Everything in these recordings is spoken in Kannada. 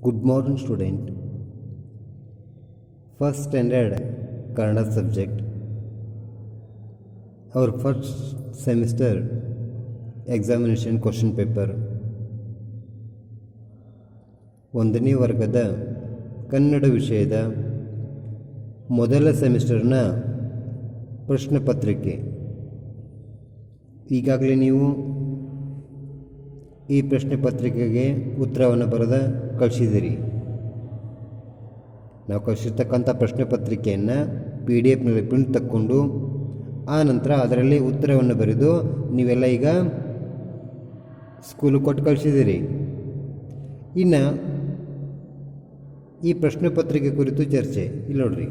Good morning, student. First standard Kannada subject. Our first semester examination question paper. ಒಂದನೇ ವರ್ಗದ ಕನ್ನಡ ವಿಷಯದ ಮೊದಲ ಸೆಮಿಸ್ಟರ್ನ ಪ್ರಶ್ನೆ ಪತ್ರಿಕೆ. ಈಗಾಗಲೇ ನೀವು ಈ ಪ್ರಶ್ನೆ ಪತ್ರಿಕೆಗೆ ಉತ್ತರವನ್ನು ಬರೆದ ಕಳಿಸಿದಿರಿ. ನಾವು ಕಳಿಸಿರ್ತಕ್ಕಂಥ ಪ್ರಶ್ನೆ ಪತ್ರಿಕೆಯನ್ನು PDF ಪ್ರಿಂಟ್ ತಕ್ಕೊಂಡು ಆ ನಂತರ ಅದರಲ್ಲಿ ಉತ್ತರವನ್ನು ಬರೆದು ನೀವೆಲ್ಲ ಈಗ ಸ್ಕೂಲಿಗೆ ಕೊಟ್ಟು ಕಳಿಸಿದಿರಿ. ಇನ್ನು ಈ ಪ್ರಶ್ನೆ ಪತ್ರಿಕೆ ಕುರಿತು ಚರ್ಚೆ. ಇಲ್ಲಿ ನೋಡ್ರಿ,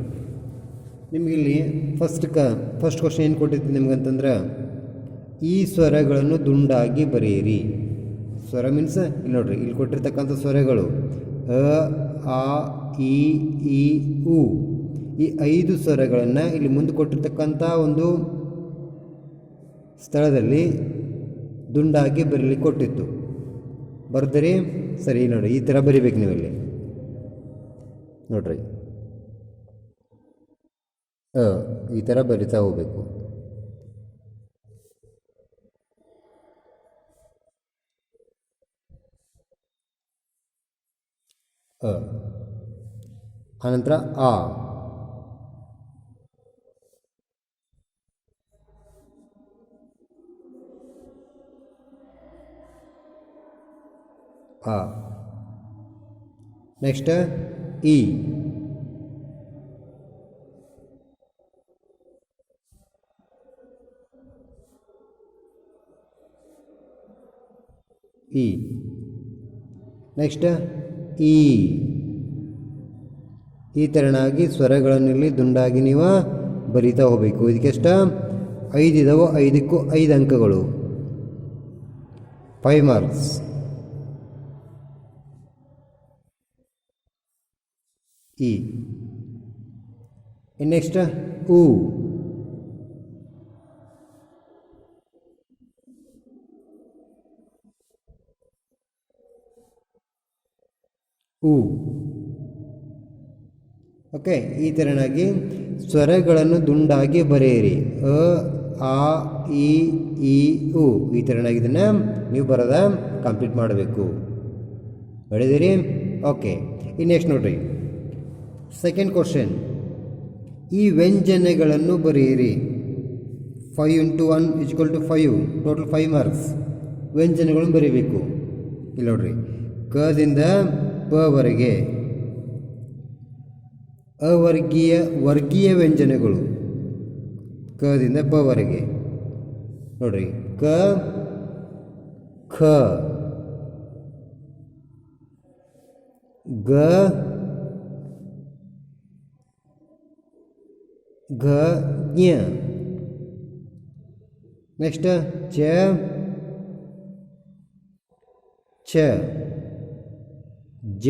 ನಿಮಗಿಲ್ಲಿ ಫಸ್ಟ್ ಕ್ವಶನ್ ಏನು ಕೊಟ್ಟಿತ್ತು ನಿಮ್ಗಂತಂದ್ರೆ, ಈ ಸ್ವರಗಳನ್ನು ದುಂಡಾಗಿ ಬರೆಯಿರಿ. ಸ್ವರ ಮೀನ್ಸ್ ಇಲ್ಲಿ ನೋಡ್ರಿ, ಇಲ್ಲಿ ಕೊಟ್ಟಿರ್ತಕ್ಕಂಥ ಸ್ವರಗಳು ಅ, ಆ, ಈ, ಉ. ಈ 5 ಸ್ವರಗಳನ್ನು ಇಲ್ಲಿ ಮುಂದೆ ಕೊಟ್ಟಿರ್ತಕ್ಕಂಥ ಒಂದು ಸ್ಥಳದಲ್ಲಿ ದುಂಡಾಗಿ ಬರೀಲಿಕ್ಕೆ ಕೊಟ್ಟಿತ್ತು. ಬರ್ದರಿ ಸರಿ. ನೋಡಿ, ಈ ಥರ ಬರಿಬೇಕು ನೀವಿಲ್ಲಿ ನೋಡ್ರಿ. ಈ ಥರ ಬರಿತಾ ಹೋಗ್ಬೇಕು. ಅನಂತರ ಆ, ನೆಕ್ಸ್ಟ್ ಈ, ನೆಕ್ಸ್ಟ್ ಈ. ಈ ತೆರನಾಗಿ ಸ್ವರಗಳನ್ನಿಲ್ಲಿ ದುಂಡಾಗಿ ನೀವು ಬರಿತಾ ಹೋಗಬೇಕು. ಇದಕ್ಕೆಷ್ಟ 5 ಇದಾವೆ, 5ಕ್ಕೂ 5 ಅಂಕಗಳು, 5 ಮಾರ್ಕ್ಸ್. ಈ ನೆಕ್ಸ್ಟ್ ಉ, ಓಕೆ. ಈ ತೆರನಾಗಿ ಸ್ವರಗಳನ್ನು ದುಂಡಾಗಿ ಬರೆಯಿರಿ. ಅ, ಆ, ಈ, ಉ. ಈ ತೆರನಾಗಿ ಇದನ್ನು ನೀವು ಬರದ ಕಂಪ್ಲೀಟ್ ಮಾಡಬೇಕು. ಹೇಳಿದಿರಿ? ಓಕೆ. ಈ ನೆಕ್ಸ್ಟ್ ನೋಡ್ರಿ, ಸೆಕೆಂಡ್ ಕ್ವಶನ್. ಈ ವ್ಯಂಜನೆಗಳನ್ನು ಬರೆಯಿರಿ. 5 × 1 = 5. Total 5 marks. ವ್ಯಂಜನೆಗಳನ್ನು ಬರೀಬೇಕು. ಇಲ್ಲಿ ನೋಡ್ರಿ, ಕದಿಂದ ಪವರೆಗೆ ವರ್ಗೀಯ ವ್ಯಂಜನೆಗಳು. ಕದಿಂದ ಪವರೆಗೆ ನೋಡ್ರಿ, ಕ, ಖ, ಗ, ಘ, ಜ್ಞ. ನೆಕ್ಸ್ಟ್ ಚ, ಛ, ಜ,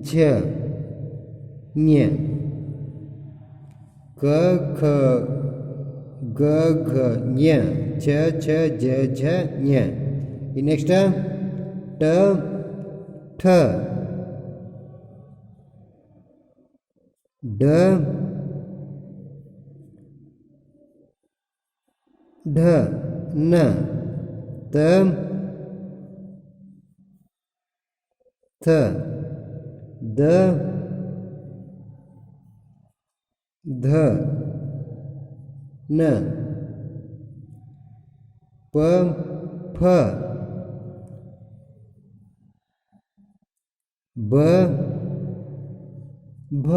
ಝ, ಞ, ಕ, ಖ, ಗ, ಘ, ಞ, ಛ, ಛ, ಜ, ಝ, ಞ. ಈ ನೆಕ್ಸ್ಟ್ ಟ, ಠ, ಡ, ಢ, ನ, ತ, ಥ, ದ, ಧ, ನ, ಪ, ಫ, ಬ, ಭ,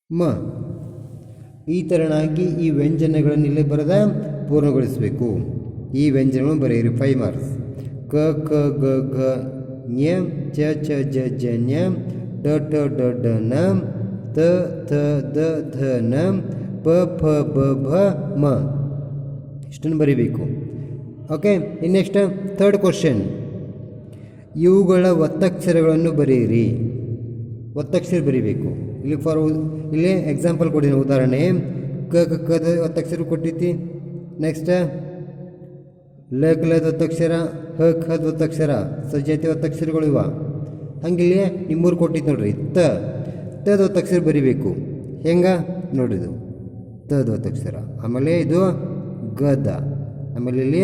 ಮ. ಈ ತೆರನಾಗಿ ಈ ವ್ಯಂಜನೆಗಳನ್ನು ಇಲ್ಲಿ ಬರೆದ ಪೂರ್ಣಗೊಳಿಸಬೇಕು. ಈ ವ್ಯಂಜನಗಳನ್ನು ಬರೆಯಿರಿ. 5 ಮಾರ್ಕ್ಸ್. ಕ, ಖ, ಗ, ಘ, ಞ, ಚ, ಛ, ಜ, ಝ, ಞ, ಟ, ಠ, ಡ, ಢ, ನ, ತ, ಥ, ದ, ಧ, ನ, ಪ, ಫ, ಬ, ಭ, ಮ. ಇಷ್ಟನ್ನು ಬರೀಬೇಕು. ಓಕೆ. ಇನ್ನು ನೆಕ್ಸ್ಟ್ ಥರ್ಡ್ ಕ್ವಶನ್. ಇವುಗಳ ಒತ್ತಕ್ಷರಗಳನ್ನು ಬರೆಯಿರಿ. ಒತ್ತಕ್ಷರ ಬರೀಬೇಕು. ಇಲ್ಲಿ ಎಕ್ಸಾಂಪಲ್ ಕೊಡಿನ ಉದಾಹರಣೆ, ಕದ ಒತ್ತಕ್ಷರ ಕೊಟ್ಟೈತಿ. ನೆಕ್ಸ್ಟ್ ಲ ಕಲದ ಒತ್ತಕ್ಷರ, ಹ ಖದ ಒತ್ತಕ್ಷರ, ಸಜ್ಜಾತಿ ಒತ್ತಕ್ಷರಗಳು ಇವ. ಹಂಗಿಲ್ಲಿ ನಿಮ್ಮೂರು ಕೊಟ್ಟಿದ್ದು ನೋಡ್ರಿ. ತದ ಒತ್ತಕ್ಷರ ಬರಿಬೇಕು. ಹೆಂಗ ನೋಡ್ರಿ, ಇದು ತದ ಒತ್ತಕ್ಷರ, ಆಮೇಲೆ ಇದು ಗದ, ಆಮೇಲೆ ಇಲ್ಲಿ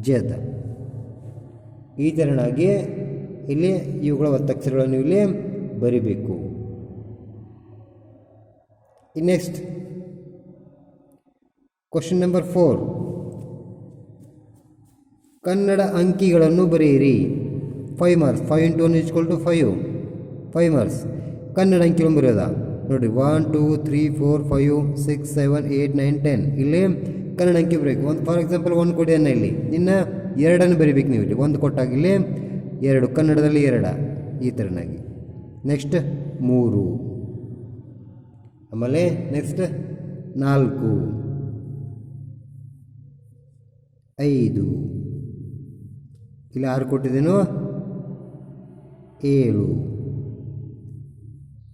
ಜದ. ಈ ಥರನಾಗಿ ಇಲ್ಲಿ ಇವುಗಳ ಒತ್ತಕ್ಷರಗಳನ್ನು ಇಲ್ಲಿ ಬರಿಬೇಕು. ನೆಕ್ಸ್ಟ್ ಕ್ವಶನ್ ನಂಬರ್ 4, ಕನ್ನಡ ಅಂಕಿಗಳನ್ನು ಬರೆಯಿರಿ. 5 ಮಾರ್ಕ್ಸ್. 5 × 1 = 5. 5 ಮಾರ್ಕ್ಸ್. ಕನ್ನಡ ಅಂಕಿಗಳನ್ನು ಬರೆಯೋದ ನೋಡಿರಿ. 1 2 3 4 5 6 7 8 9 10. ಇಲ್ಲಿ ಕನ್ನಡ ಅಂಕಿ ಬರಬೇಕು. ಒಂದು ಫಾರ್ ಎಕ್ಸಾಂಪಲ್ 1 ಕೊಡಿಯನ್ನ ಇಲ್ಲಿ ಇನ್ನು 2 ಬರಿಬೇಕು ನೀವು. ಇಲ್ಲಿ 1 ಕೊಟ್ಟಾಗ ಇಲ್ಲಿ 2, ಕನ್ನಡದಲ್ಲಿ 2 ಈ ಥರನಾಗಿ. ನೆಕ್ಸ್ಟ್ 3, ಆಮೇಲೆ ನೆಕ್ಸ್ಟ್ 4, 5, ಇಲ್ಲಿ 6 ಕೊಟ್ಟಿದ್ದೇನು, 7,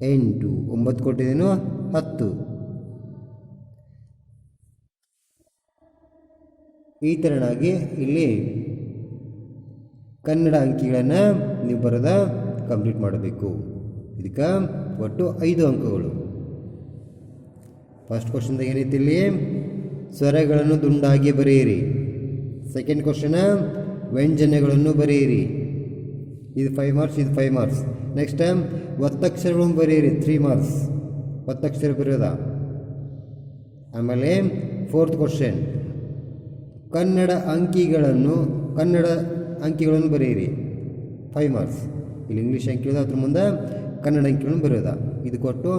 8, 9 ಕೊಟ್ಟಿದ್ದೇನು, 10. ಈ ಥರನಾಗಿ ಇಲ್ಲಿ ಕನ್ನಡ ಅಂಕಿಗಳನ್ನು ನೀವು ಬರೆದ ಕಂಪ್ಲೀಟ್ ಮಾಡಬೇಕು. ಇದಕ್ಕೆ ಒಟ್ಟು 5 ಅಂಕಗಳು. ಫಸ್ಟ್ ಕ್ವಶನ್ದಾಗ ಏನೈತಿ, ಇಲ್ಲಿ ಸ್ವರಗಳನ್ನು ದುಂಡಾಗಿ ಬರೆಯಿರಿ. ಸೆಕೆಂಡ್ ಕ್ವಶನ್ ವ್ಯಂಜನಗಳನ್ನು ಬರೆಯಿರಿ. ಇದು 5 ಮಾರ್ಕ್ಸ್, ಇದು 5 ಮಾರ್ಕ್ಸ್. ನೆಕ್ಸ್ಟ್ ಒತ್ತಕ್ಷರಗಳನ್ನು ಬರೆಯಿರಿ. 3 ಮಾರ್ಕ್ಸ್ ಒತ್ತಕ್ಷರ ಬರೆಯೋದ. ಆಮೇಲೆ 4th ಕ್ವಶನ್ ಕನ್ನಡ ಅಂಕಿಗಳನ್ನು ಬರೆಯಿರಿ. 5 ಮಾರ್ಕ್ಸ್. ಇಲ್ಲಿ ಇಂಗ್ಲೀಷ್ ಅಂಕಿ ಇರೋದು, ಅದ್ರ ಮುಂದೆ ಕನ್ನಡ ಅಂಕಿಗಳನ್ನು ಬರೆಯೋದ. ಇದು ಕೊಟ್ಟು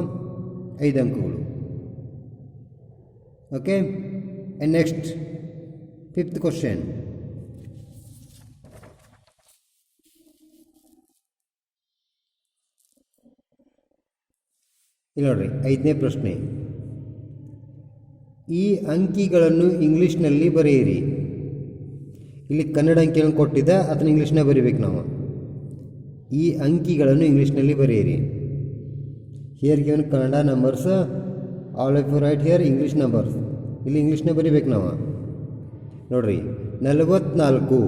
5 ಅಂಕಗಳು. Okay. And next 5th question ಇಲ್ಲಿ ನೋಡ್ರಿ. 5ನೇ ಪ್ರಶ್ನೆ, ಈ ಅಂಕಿಗಳನ್ನು ಇಂಗ್ಲೀಷ್ನಲ್ಲಿ ಬರೆಯಿರಿ. ಇಲ್ಲಿ ಕನ್ನಡ ಅಂಕಿಗಳನ್ನು ಕೊಟ್ಟಿದ್ದ ಅದನ್ನು ಇಂಗ್ಲೀಷ್ನ ಬರೀಬೇಕು ನಾವು. ಈ ಅಂಕಿಗಳನ್ನು ಇಂಗ್ಲೀಷ್ನಲ್ಲಿ ಬರೆಯಿರಿ. Here given Kannada numbers, all of you write here English numbers. ಇಲ್ಲಿ ಇಂಗ್ಲೀಷ್ನ ಬರೀಬೇಕು ನಾವು. ನೋಡ್ರಿ 44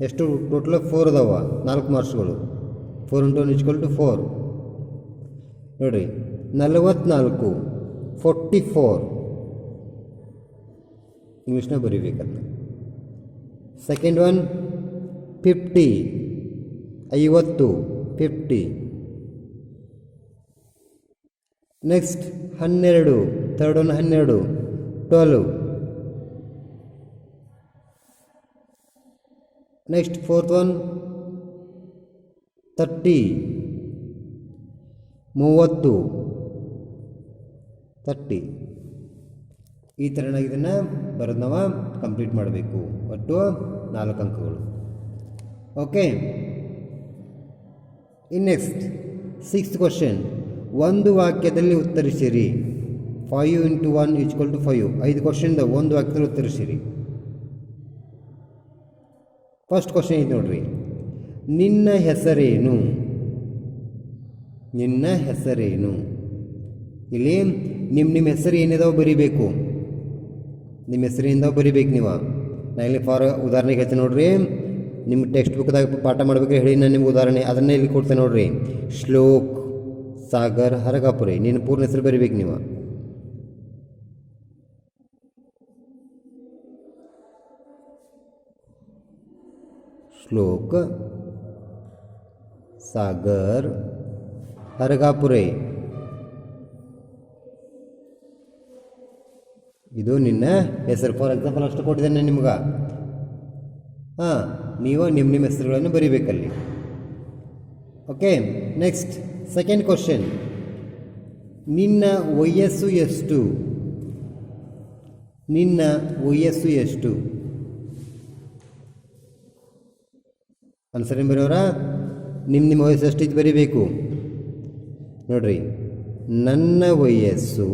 ಎಷ್ಟು ಟೋಟಲ್ 4 ಅದಾವ. 4 ಮಾರ್ಕ್ಸ್ಗಳು. 4 × 1 = 4. ನೋಡ್ರಿ 44, 44 ಇಂಗ್ಲೀಷ್ನ ಬರೀಬೇಕಂತ. Second one 50, 50, 50. Next 12, third one 12, 12. Next 4th one 30, 30, 30. ಈ ಥರನಾಗಿ ಇದನ್ನು ಬರೋದು ನಾವು ಕಂಪ್ಲೀಟ್ ಮಾಡಬೇಕು. ಒಟ್ಟು 4 ಅಂಕಗಳು. ಓಕೆ. ಇನ್ ನೆಕ್ಸ್ಟ್ 6th ಕ್ವಶನ್, ಒಂದು ವಾಕ್ಯದಲ್ಲಿ ಉತ್ತರಿಸಿರಿ. 5 × 1 = 5. 5 ಕ್ವಶನ್ದ ಒಂದು ವಾಕ್ಯದಲ್ಲಿ ಉತ್ತರಿಸಿರಿ. ಫಸ್ಟ್ ಕ್ವಶನ್ ಇದು ನೋಡ್ರಿ. ನಿನ್ನ ಹೆಸರೇನು? ನಿನ್ನ ಹೆಸರೇನು? ಇಲ್ಲಿ ನಿಮ್ಮ ಹೆಸರು ಏನಿದಾವೆ ಬರಿಬೇಕು. ನಿಮ್ಮ ಹೆಸರಿಂದ ಬರಿಬೇಕು ನೀವು. ನಾನು ಇಲ್ಲಿ ಫಾರ್ ಉದಾಹರಣೆಗೆ ಹೇಳ್ತೀನಿ ನೋಡ್ರಿ. ನಿಮ್ಮ ಟೆಕ್ಸ್ಟ್ ಬುಕ್ದಾಗ ಪಾಠ ಮಾಡ್ಬೇಕಾದ್ರೆ ಹೇಳಿ ನಾನು ನಿಮ್ಗೆ ಉದಾಹರಣೆ ಅದನ್ನೇ ಇಲ್ಲಿ ಕೊಡ್ತೇನೆ ನೋಡ್ರಿ. ಶ್ಲೋಕ್ ಸಾಗರ್ ಹರಗಾಪುರೆ. ನಿನ್ನ ಪೂರ್ಣ ಹೆಸರು ಬರಿಬೇಕು ನೀವು. ಶ್ಲೋಕ್ ಸಾಗರ್ ಹರಗಾಪುರೆ. ಇದು ನಿನ್ನ ಹೆಸರು. ಫಾರ್ ಎಕ್ಸಾಂಪಲ್ ಅಷ್ಟು ಕೊಟ್ಟಿದ್ದೇನೆ ನಿಮ್ಗೆ. ನೀವು ನಿಮ್ಮ ಹೆಸರುಗಳನ್ನು ಬರೀಬೇಕಲ್ಲಿ. ಓಕೆ. ನೆಕ್ಸ್ಟ್ ಸೆಕೆಂಡ್ ಕ್ವಶನ್, ನಿನ್ನ ವಯಸ್ಸು ಎಷ್ಟು? ನಿನ್ನ ವಯಸ್ಸು ಎಷ್ಟು? ಆನ್ಸರ್ ಏನು ಬರೆಯೋರ? ನಿಮ್ಮ ವಯಸ್ಸು ಎಷ್ಟು ಇದು ಬರೀಬೇಕು ನೋಡ್ರಿ. ನನ್ನ ವಯಸ್ಸು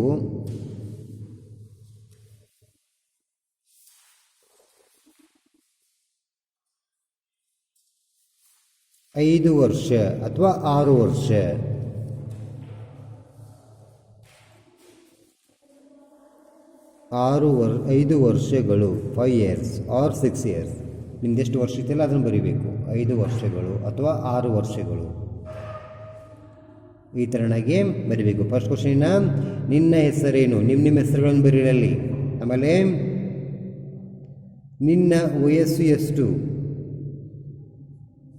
5 ವರ್ಷ ಅಥವಾ 6 ವರ್ಷ. 5 ವರ್ಷಗಳು 5 ಇಯರ್ಸ್ ಆರ್ 6 ಇಯರ್ಸ್. ನಿಮ್ದು ಎಷ್ಟು ವರ್ಷ ಇದೆಯಲ್ಲ ಅದನ್ನು ಬರೀಬೇಕು. 5 ವರ್ಷಗಳು ಅಥವಾ 6 ವರ್ಷಗಳು ಈ ಥರನಾಗಿ ಬರೀಬೇಕು. ಫಸ್ಟ್ ಕ್ವಶನಿನ ನಿನ್ನ ಹೆಸರೇನು, ನಿಮ್ಮ ಹೆಸರುಗಳನ್ನು ಬರೀರಲ್ಲಿ. ಆಮೇಲೆ ನಿನ್ನ ವಯಸ್ಸು ಎಷ್ಟು,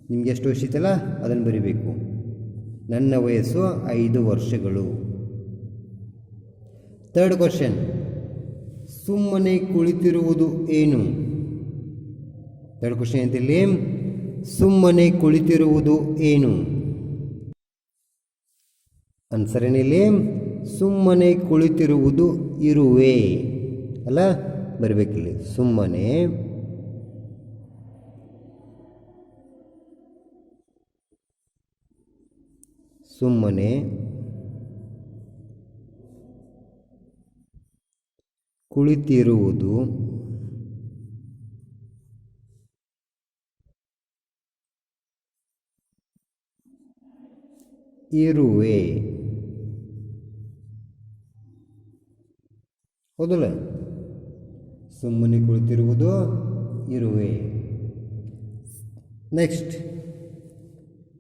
ನಿಮ್ಗೆ ಎಷ್ಟು ವರ್ಷ ಇದೆಯಲ್ಲ ಅದನ್ನು ಬರೀಬೇಕು. ನನ್ನ ವಯಸ್ಸು 5 ವರ್ಷಗಳು. ಥರ್ಡ್ ಕ್ವಶನ್, ಸುಮ್ಮನೆ ಕುಳಿತಿರುವುದು ಏನು. ಥರ್ಡ್ ಕ್ವಶನ್ ಅಂತಿಲ್ಲಿ ಸುಮ್ಮನೆ ಕುಳಿತಿರುವುದು ಏನು. ಆನ್ಸರ್ ಏನಿಲ್ಲಿ ಸುಮ್ಮನೆ ಕುಳಿತಿರುವುದು ಇರುವೆ ಅಲ್ಲ, ಬರಬೇಕಿಲ್ಲಿ ಸುಮ್ಮನೆ ಸುಮ್ಮನೆ ಕುಳಿತಿರುವುದು ಇರುವೆ. ಹೌದಲ್ಲ, ಸುಮ್ಮನೆ ಕುಳಿತಿರುವುದು ಇರುವೆ. ನೆಕ್ಸ್ಟ್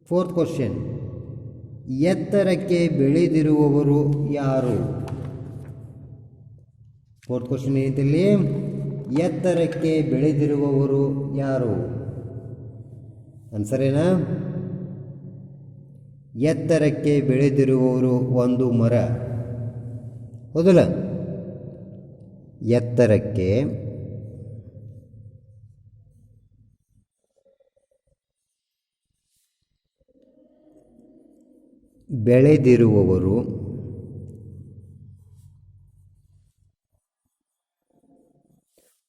ಫೋರ್ತ್ ಕ್ವಶನ್, ಎತ್ತರಕ್ಕೆ ಬೆಳೆದಿರುವವರು ಯಾರು. ಫೋರ್ತ್ ಕ್ವಶನ್ ಏನಂತಲ್ಲಿ ಎತ್ತರಕ್ಕೆ ಬೆಳೆದಿರುವವರು ಯಾರು. ಆನ್ಸರ್ ಏನ, ಎತ್ತರಕ್ಕೆ ಬೆಳೆದಿರುವವರು ಒಂದು ಮರ. ಹೌದಲ್ಲ, ಎತ್ತರಕ್ಕೆ ಬೆಳೆದಿರುವವರು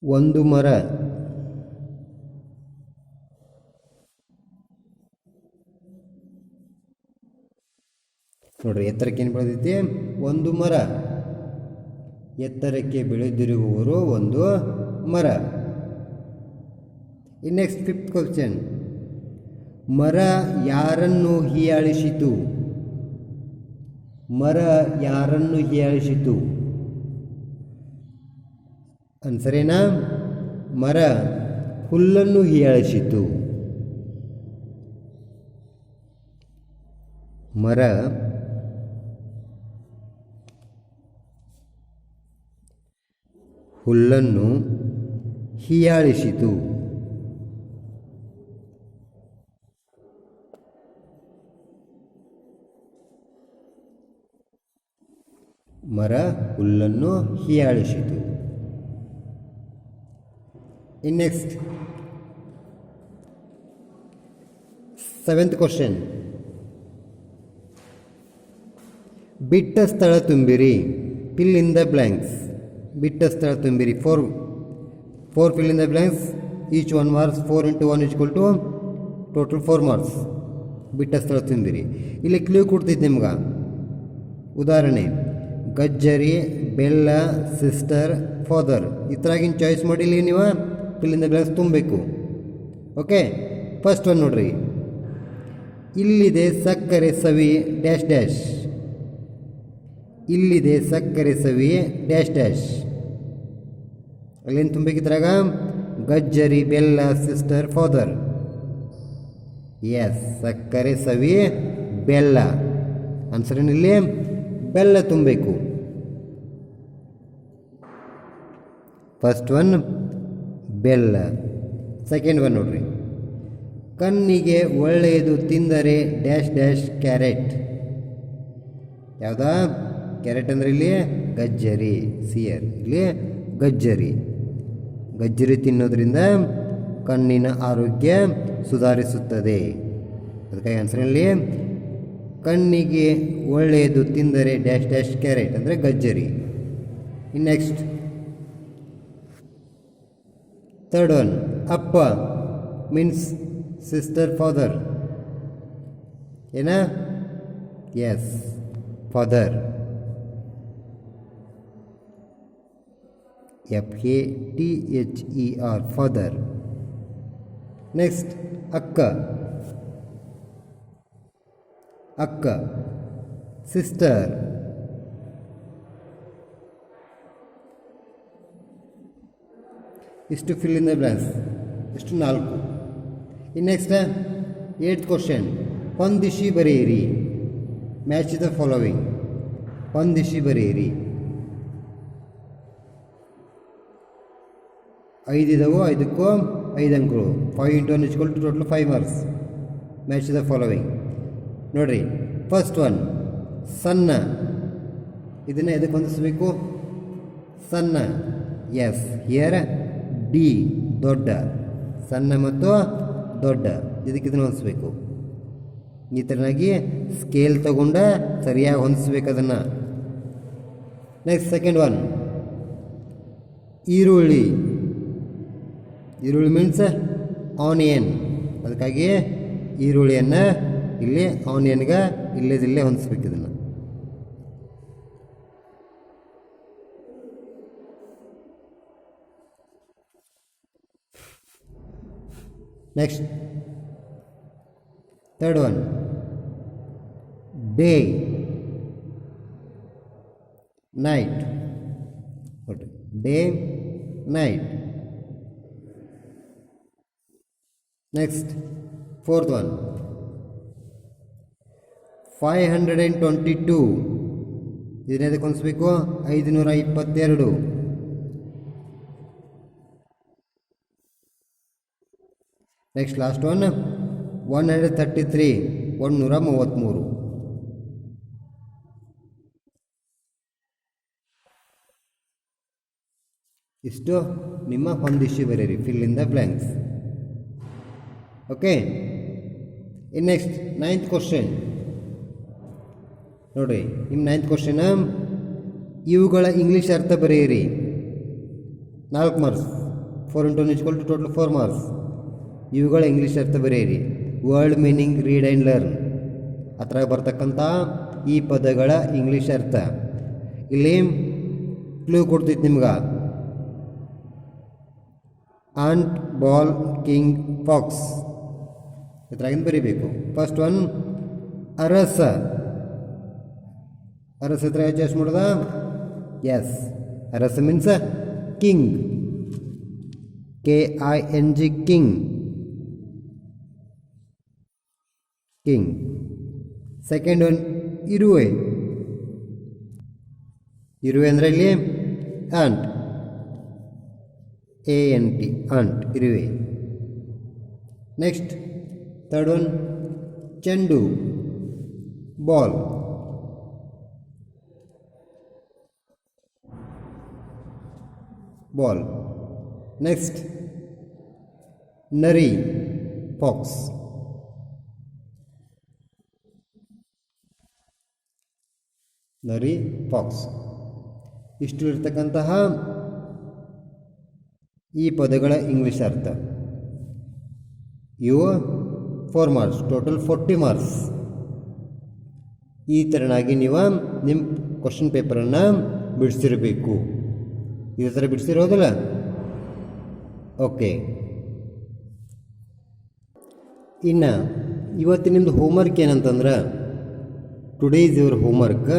ಒಂದು ಮರ. ನೋಡ್ರಿ, ಎತ್ತರಕ್ಕೆ ಏನು ಬೆಳೆದೈತಿ, ಒಂದು ಮರ. ಎತ್ತರಕ್ಕೆ ಬೆಳೆದಿರುವವರು ಒಂದು ಮರ. ಇನ್ ನೆಕ್ಸ್ಟ್ ಫಿಫ್ತ್ ಕ್ವಶನ್, ಮರ ಯಾರನ್ನು ಹೀಯಾಳಿಸಿತು. ಮರ ಯಾರನ್ನು ಹೀಯಾಳಿಸಿತು. ಆನ್ಸರ್ ಏನ, ಮರ ಹುಲ್ಲನ್ನು ಹೀಯಾಳಿಸಿತು. ಮರ ಹುಲ್ಲನ್ನು ಹೀಯಾಳಿಸಿತು. ಮರ ಹುಲ್ಲನ್ನು ಹೀಯಾಳಿಸಿತು. ಇನ್ ನೆಕ್ಸ್ಟ್ ಸೆವೆಂತ್ ಕ್ವಶನ್, ಬಿಟ್ಟ ಸ್ಥಳ ತುಂಬಿರಿ. Fill in the blanks. ಬಿಟ್ಟ ಸ್ಥಳ ತುಂಬಿರಿ. Four fill in the blanks. Each 1 marks. 4 × 1 = total 4 marks. ಬಿಟ್ಟ ಸ್ಥಳ ತುಂಬಿರಿ. ಇಲ್ಲಿ ಕ್ಲೂ ಕೊಡ್ತಿದ್ದೆ ನಿಮ್ಗೆ. ಉದಾಹರಣೆ, ಗಜ್ಜರಿ, ಬೆಲ್ಲ, ಸಿಸ್ಟರ್, ಫಾದರ್. ಈ ಥರಾಗಿನ ಚಾಯ್ಸ್ ಮಾಡಿ ಇಲ್ಲಿ ನೀವು ಫಿಲ್ ಇನ್ ದ ಬ್ಲ್ಯಾಂಕ್ಸ್ ತುಂಬಬೇಕು. ಓಕೆ, ಫಸ್ಟ್ ಒನ್ ನೋಡ್ರಿ. ಇಲ್ಲಿದೆ ಸಕ್ಕರೆ ಸವಿ ಡ್ಯಾಶ್ ಡ್ಯಾಶ್. ಇಲ್ಲಿದೆ ಸಕ್ಕರೆ ಸವಿ ಡ್ಯಾಶ್ ಡ್ಯಾಶ್. ಅಲ್ಲೇನು ತುಂಬಬೇಕಿದ್ರಾಗ ಗಜ್ಜರಿ, ಬೆಲ್ಲ, ಸಿಸ್ಟರ್, ಫಾದರ್. ಎಸ್, ಸಕ್ಕರೆ ಸವಿ ಬೆಲ್ಲ. ಆನ್ಸರ್ ಏನಿಲ್ಲಿ ಬೆಲ್ಲ ತುಂಬಬೇಕು. ಫಸ್ಟ್ ಒನ್ ಬೆಲ್ಲ. ಸೆಕೆಂಡ್ ಒನ್ ನೋಡ್ರಿ, ಕಣ್ಣಿಗೆ ಒಳ್ಳೆಯದು ತಿಂದರೆ ಡ್ಯಾಶ್ ಡ್ಯಾಶ್ ಕ್ಯಾರೆಟ್. ಯಾವುದಾ ಕ್ಯಾರೆಟ್ ಅಂದರೆ ಇಲ್ಲಿ ಗಜ್ಜರಿ. ಸಿಯರ್ ಇಲ್ಲಿ ಗಜ್ಜರಿ. ಗಜ್ಜರಿ ತಿನ್ನೋದ್ರಿಂದ ಕಣ್ಣಿನ ಆರೋಗ್ಯ ಸುಧಾರಿಸುತ್ತದೆ. ಅದಕ್ಕಾಗಿ ಆನ್ಸರಲ್ಲಿ ಕಣ್ಣಿಗೆ ಒಳ್ಳೆಯದು ತಿಂದರೆ ಡ್ಯಾಶ್ ಡ್ಯಾಶ್ ಕ್ಯಾರೆಟ್ ಅಂದರೆ ಗಜ್ಜರಿ. ಇನ್ ನೆಕ್ಸ್ಟ್ ಥರ್ಡ್ ಒನ್, ಅಪ್ಪ ಮೀನ್ಸ್ ಸಿಸ್ಟರ್, ಫಾದರ್. ಏನ, yes, father. FATHER, father. Next ಅಕ್ಕ. ಅಕ್ಕ, ಸಿಸ್ಟರ್. ಇಷ್ಟು ಫಿಲ್ ಇನ್ ದ ಬ್ಲ್ಯಾಂಕ್ಸ್, ಇಷ್ಟು 4. ಇನ್ನು ನೆಕ್ಸ್ಟ್ 8th ಕ್ವಶನ್, ಹೊಂದಿಸಿ ಬರೆಯಿರಿ. Match the following. ಹೊಂದಿಸಿ ಬರೆಯಿರಿ. 5 ಇದಾವೆ, 5ಕ್ಕೂ 5 ಅಂಕಗಳು. 5 × 1 = total 5 marks. Match the following ನೋಡಿರಿ. ಫಸ್ಟ್ ಒನ್ ಸಣ್ಣ, ಇದನ್ನು ಎದಕ್ಕೆ ಹೊಂದಿಸಬೇಕು? ಸಣ್ಣ. ಎಸ್, ಹಿಯರ್ ಡಿ ದೊಡ್ಡ. ಸಣ್ಣ ಮತ್ತು ದೊಡ್ಡ, ಇದನ್ನು ಹೊಂದಿಸ್ಬೇಕು. ಈ ಥರನಾಗಿ ಸ್ಕೇಲ್ ತಗೊಂಡ ಸರಿಯಾಗಿ ಹೊಂದಿಸ್ಬೇಕು ಅದನ್ನು. ನೆಕ್ಸ್ಟ್ ಸೆಕೆಂಡ್ ಒನ್ ಈರುಳ್ಳಿ. ಈರುಳ್ಳಿ ಮೀನ್ಸ್ ಆನಿಯನ್, ಅದಕ್ಕಾಗಿ ಈರುಳ್ಳಿಯನ್ನು ಇಲ್ಲಿ ಆನಿಯನ್ಗೆ ಇಲ್ಲೇ ಹೊಂದಿಸ್ಬೇಕು ಇದನ್ನು. Next third one day night. Day night. Next fourth one 522. ಇದನ್ನೇದಕ್ಕೆ ಹೊಂದಿಸ್ಬೇಕು? 522. Next last one 133. 133. ಇಷ್ಟು ನಿಮ್ಮ ಹೊಂದಿಸಿ ಬರೆಯಿರಿ. Fill in the blanks. Okay. ಇನ್ನು ನೆಕ್ಸ್ಟ್ 9th ಕ್ವಶನ್ ನೋಡಿರಿ. ನಿಮ್ಮ 9th ಕ್ವಶನ್, ಇವುಗಳ ಇಂಗ್ಲೀಷ್ ಅರ್ಥ ಬರೆಯಿರಿ. 4 ಮಾರ್ಕ್ಸ್. 4 × 1 = total 4 marks. ಇವುಗಳ ಇಂಗ್ಲೀಷ್ ಅರ್ಥ ಬರೆಯಿರಿ. Word meaning, read and learn. ಅದ್ರಾಗ ಬರ್ತಕ್ಕಂಥ ಈ ಪದಗಳ ಇಂಗ್ಲೀಷ್ ಅರ್ಥ. ಇಲ್ಲಿ ಕ್ಲೂ ಕೊಡ್ತೈತಿ ನಿಮ್ಗೆ. Ant, ball, king, fox. ಇದ್ರಾಗಿಂದ ಬರೀಬೇಕು. ಫಸ್ಟ್ ಒನ್ ಅರಸ. ಅರಸ ಹತ್ರ ಅಡ್ಜಸ್ಟ್ ಮಾಡೋದ? ಎಸ್, ಅರಸ means king. KING king. King. Second one ಇರುವೆ. ಇರುವೆ ಅಂದರೆ ಇಲ್ಲಿ ಆಂಟ್. ANT ಆಂಟ್, ಇರುವೆ. ನೆಕ್ಸ್ಟ್ ಥರ್ಡ್ ಒನ್ ಚೆಂಡು, ಬಾಲ್. ಬಾಲ್. ನೆಕ್ಸ್ಟ್ ನರಿ, ಫಾಕ್ಸ್. ನರಿ, ಫಾಕ್ಸ್. ಇಷ್ಟು ಇರ್ತಕ್ಕಂತಹ ಈ ಪದಗಳ ಇಂಗ್ಲೀಷ್ ಅರ್ಥ. ಇವು 4 ಮಾರ್ಕ್ಸ್, ಟೋಟಲ್ 40 ಮಾರ್ಕ್ಸ್. ಈ ಥರನಾಗಿ ನೀವು ನಿಮ್ಮ ಕ್ವಶನ್ ಪೇಪರನ್ನು ಬಿಡಿಸಿರಬೇಕು. ಇದೇ ಥರ ಬಿಡಿಸಿರೋದಿಲ್ಲ? ಓಕೆ. ಇನ್ನು ಇವತ್ತು ನಿಮ್ಮದು ಹೋಮ್ವರ್ಕ್ ಏನಂತಂದ್ರೆ, today is your homework.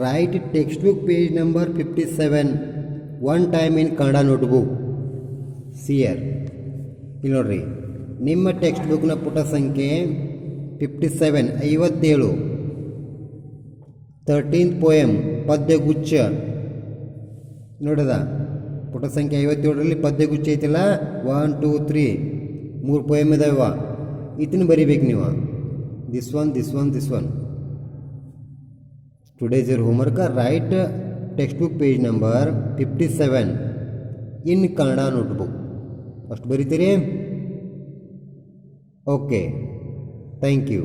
Write text book page number 57 one time in Kannada notebook. ಸಿಯರ್ ಇಲ್ಲಿ ನೋಡ್ರಿ, ನಿಮ್ಮ ಟೆಕ್ಸ್ಟ್ ಬುಕ್ನ ಪುಟ ಸಂಖ್ಯೆ 57, 57. 13th poem, ಪದ್ಯಗುಚ್ಛ. ನೋಡದ ಪುಟ ಸಂಖ್ಯೆ 57ರಲ್ಲಿ ಪದ್ಯಗುಚ್ಛ ಐತಿಲ್ಲ. 1 2 3 3 ಪೋಯಮ್ ಇದಾವ. ಇದನ್ನು ಬರಿಬೇಕು ನೀವು. This one. Today's your homework. Write text book page number 57 in Kannada notebook. ಅಷ್ಟು ಬರೀತೀರಿ? Okay, thank you.